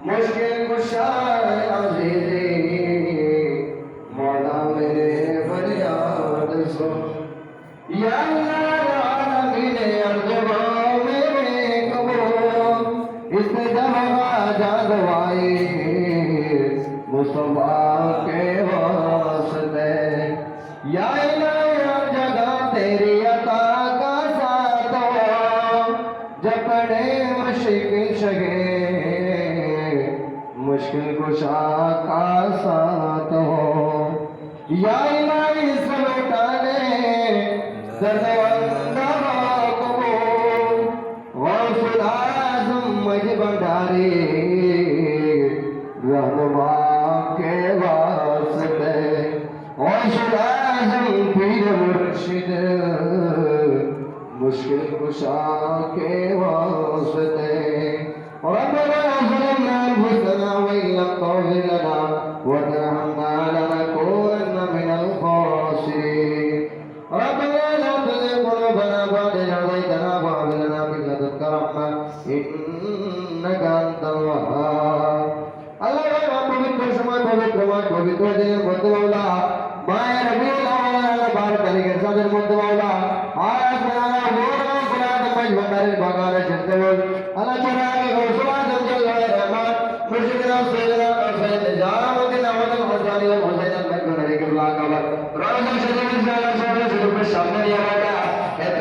मुश्किल कुशाए अज़ीज़ी मौला मेरे फरियाद सुन या अल्लाह आलमीन अर्ज़ व मेरे कबूल इस जहाँ जादवाई मुस्तफा के वास्ते या इलाही जगह तेरी अता का साथ हो जकड़े मुश्किल शगे मुश्किल कुशा का साथ हो या इलाही सब उठाने दर्दवंदा कबूल गौसुल आज़म मज भंडारी रहनुमा के वास्ते गौसुल आज़म पीर मुर्शिद मुश्किल कुशा के वास्ते ربنا ظلمنا أنفسنا وإن لم تغفر لنا وترحمنا لنكونن من الخاسرين ربنا لا تزغ قلوبنا بعد إذ هديتنا وهب لنا من لدنك رحمة إنك أنت الوهاب আল্লাহ পবিত্র সময় পবিত্র মাস পবিত্র দিনের মধ্যে মাওলা মায়ের রবিউল আউয়াল 12 তারিখের চাঁদের মধ্যে মাওলা আজ মাওলা মোরা কুরআন মাঝ ভান্ডারের বাগানে যেতে বল আল্লাহ জনাবে গৌসুল আজম জাল্লাহ রহমান মুর্শিদনা সৈয়দনা সৈয়দ নিজামউদ্দিন আহমদ হোসেনি ও হোসেন আল-মাকদুরি কিবলা কাবার রওজা শরীফ জালা শরীফের সামনে নিয়ে মাওলা এত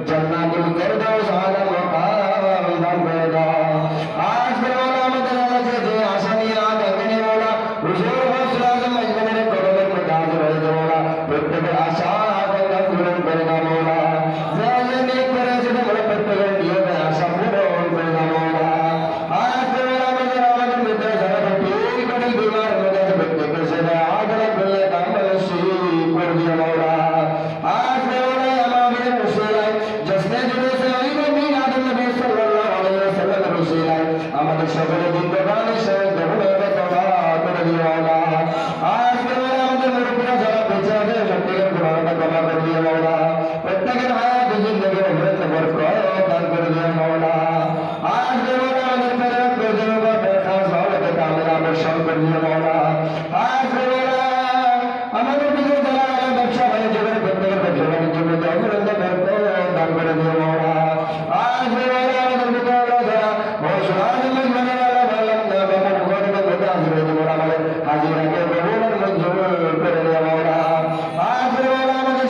জান্নাতুল ফেরদাউস আলা ওয়া করে মওলা প্রত্যেকের